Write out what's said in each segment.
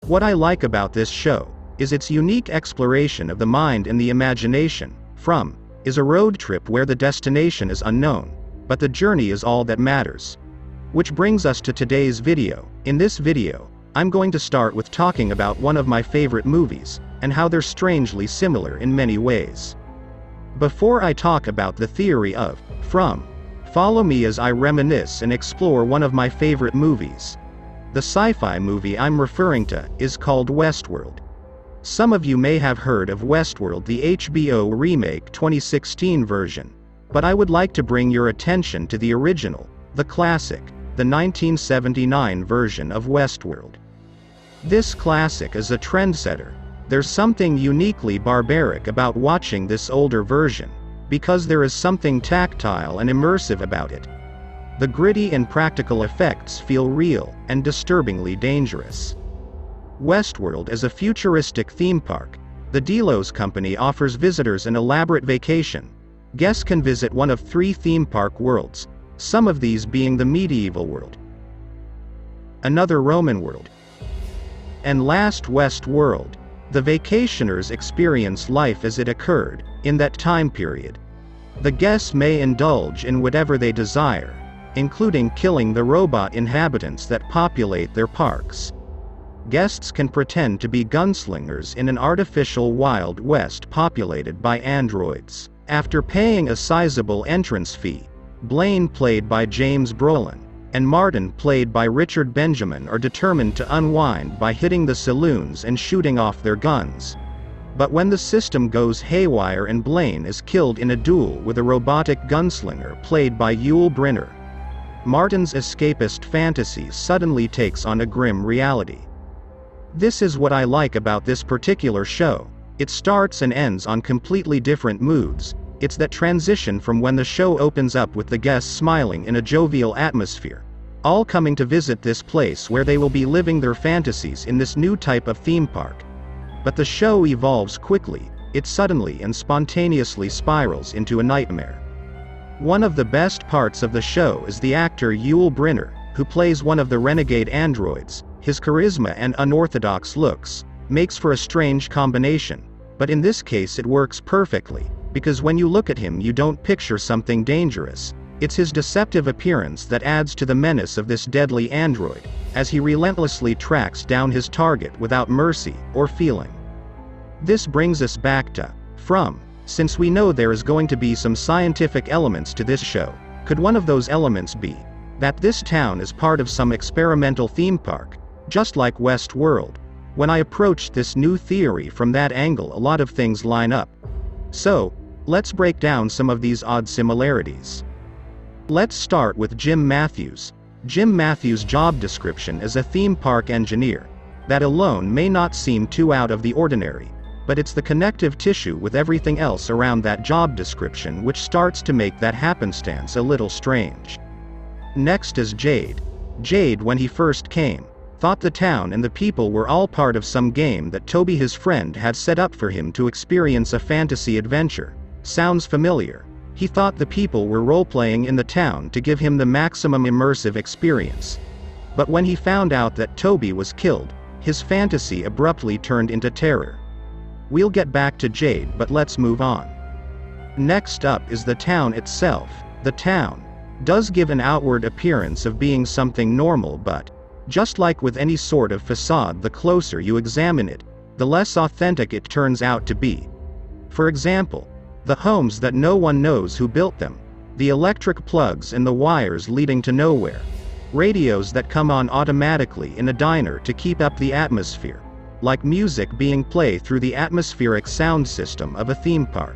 What I like about this show is its unique exploration of the mind and the imagination. From is a road trip where the destination is unknown, but the journey is all that matters. Which brings us to today's video. In this video, I'm going to start with talking about one of my favorite movies, and how they're strangely similar in many ways. Before I talk about the theory of From, follow me as I reminisce and explore one of my favorite movies. The sci-fi movie I'm referring to is called Westworld. Some of you may have heard of Westworld, the HBO remake 2016 version, but I would like to bring your attention to the original, the classic, the 1979 version of Westworld. This classic is a trendsetter. There's something uniquely barbaric about watching this older version, because there is something tactile and immersive about it. The gritty and practical effects feel real and disturbingly dangerous. Westworld is a futuristic theme park. The Delos Company offers visitors an elaborate vacation. Guests can visit one of 3 theme park worlds, some of these being the medieval world, another Roman world, and last West world. The vacationers experience life as it occurred in that time period. The guests may indulge in whatever they desire, including killing the robot inhabitants that populate their parks. Guests can pretend to be gunslingers in an artificial Wild West populated by androids. After paying a sizable entrance fee, Blaine, played by James Brolin, and Martin, played by Richard Benjamin, are determined to unwind by hitting the saloons and shooting off their guns. But when the system goes haywire and Blaine is killed in a duel with a robotic gunslinger played by Yul Brynner, Martin's escapist fantasy suddenly takes on a grim reality. This is what I like about this particular show. It starts and ends on completely different moods. It's that transition from when the show opens up with the guests smiling in a jovial atmosphere, all coming to visit this place where they will be living their fantasies in this new type of theme park. But the show evolves quickly. It suddenly and spontaneously spirals into a nightmare. One of the best parts of the show is the actor Yul Brynner, who plays one of the renegade androids. His charisma and unorthodox looks makes for a strange combination, but in this case it works perfectly, because when you look at him you don't picture something dangerous. It's his deceptive appearance that adds to the menace of this deadly android, as he relentlessly tracks down his target without mercy or feeling. This brings us back to From. Since we know there is going to be some scientific elements to this show, could one of those elements be that this town is part of some experimental theme park, just like Westworld? When I approached this new theory from that angle, a lot of things line up. So, let's break down some of these odd similarities. Let's start with Jim Matthews. Jim Matthews' job description is a theme park engineer. That alone may not seem too out of the ordinary, but it's the connective tissue with everything else around that job description which starts to make that happenstance a little strange. Next is Jade. Jade, when he first came, thought the town and the people were all part of some game that Toby, his friend, had set up for him to experience a fantasy adventure. Sounds familiar. He thought the people were role-playing in the town to give him the maximum immersive experience. But when he found out that Toby was killed, his fantasy abruptly turned into terror. We'll get back to Jade, but let's move on. Next up is the town itself. The town does give an outward appearance of being something normal, but just like with any sort of facade, the closer you examine it, the less authentic it turns out to be. For example, the homes that no one knows who built them, the electric plugs and the wires leading to nowhere, radios that come on automatically in a diner to keep up the atmosphere, like music being played through the atmospheric sound system of a theme park.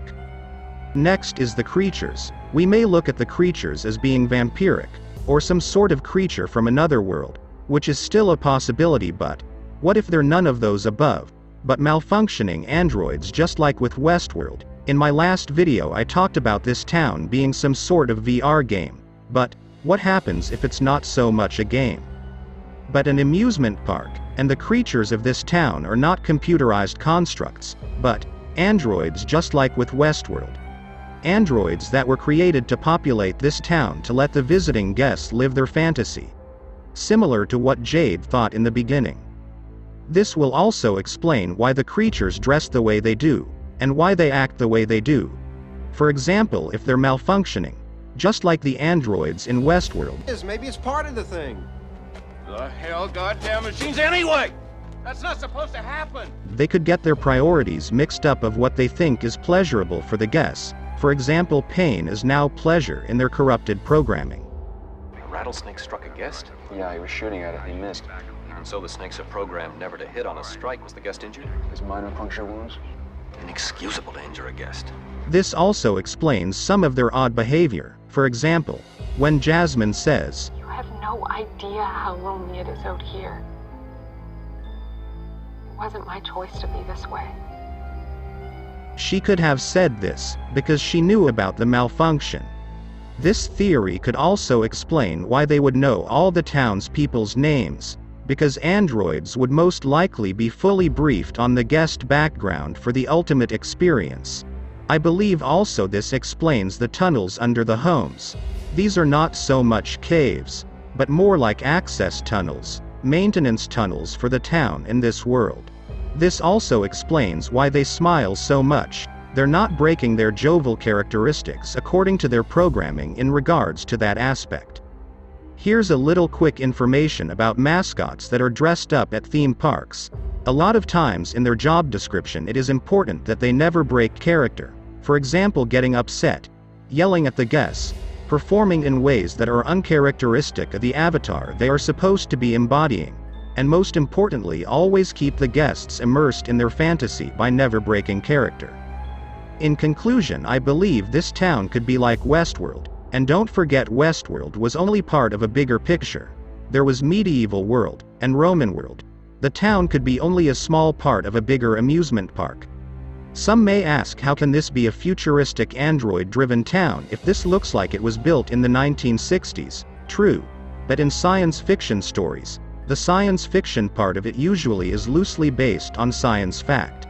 Next is the creatures. We may look at the creatures as being vampiric, or some sort of creature from another world, which is still a possibility, but what if they're none of those above, but malfunctioning androids just like with Westworld? In my last video I talked about this town being some sort of VR game, but what happens if it's not so much a game, but an amusement park, and the creatures of this town are not computerized constructs, but androids just like with Westworld. Androids that were created to populate this town to let the visiting guests live their fantasy. Similar to what Jade thought in the beginning. This will also explain why the creatures dress the way they do, and why they act the way they do. For example, if they're malfunctioning, just like the androids in Westworld. Maybe it's part of the thing. The hell goddamn machines anyway! That's not supposed to happen! They could get their priorities mixed up of what they think is pleasurable for the guests. For example, pain is now pleasure in their corrupted programming. A rattlesnake struck a guest? Yeah, he was shooting at it. He missed. And so the snakes are programmed never to hit on a strike. Was the guest injured? His minor puncture wounds? Inexcusable to injure a guest. This also explains some of their odd behavior. For example, when Jasmine says, "You have no idea how lonely it is out here. It wasn't my choice to be this way." she could have said this because she knew about the malfunction. This theory could also explain why they would know all the townspeople's names, because androids would most likely be fully briefed on the guest background for the ultimate experience. I believe also this explains the tunnels under the homes. These are not so much caves, but more like access tunnels, maintenance tunnels for the town in this world. This also explains why they smile so much. They're not breaking their jovial characteristics according to their programming in regards to that aspect. Here's a little quick information about mascots that are dressed up at theme parks. A lot of times in their job description it is important that they never break character. For example, getting upset, yelling at the guests, performing in ways that are uncharacteristic of the avatar they are supposed to be embodying, and most importantly always keep the guests immersed in their fantasy by never breaking character. In conclusion, I believe this town could be like Westworld, and don't forget Westworld was only part of a bigger picture. There was medieval world, and Roman world. The town could be only a small part of a bigger amusement park. Some may ask, how can this be a futuristic android-driven town if this looks like it was built in the 1960s? True. But in science fiction stories, the science fiction part of it usually is loosely based on science fact.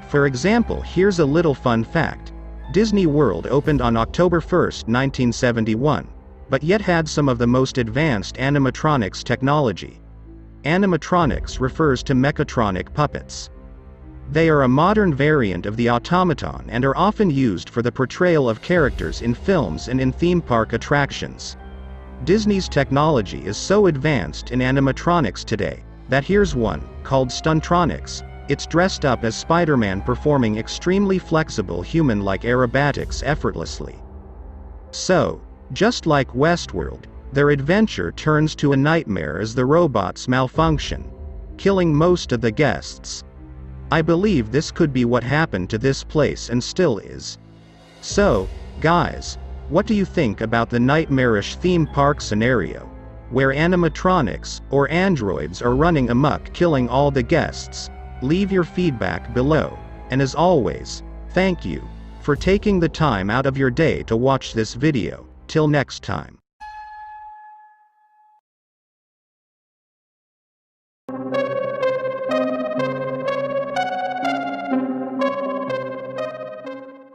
For example, here's a little fun fact. Disney World opened on October 1, 1971, but yet had some of the most advanced animatronics technology. Animatronics refers to mechatronic puppets. They are a modern variant of the automaton and are often used for the portrayal of characters in films and in theme park attractions. Disney's technology is so advanced in animatronics today, that here's one, called Stuntronics. It's dressed up as Spider-Man performing extremely flexible human-like aerobatics effortlessly. So, just like Westworld, their adventure turns to a nightmare as the robots malfunction, killing most of the guests. I believe this could be what happened to this place and still is. So, guys, what do you think about the nightmarish theme park scenario, where animatronics, or androids are running amok killing all the guests? Leave your feedback below, and as always, thank you for taking the time out of your day to watch this video. Till next time.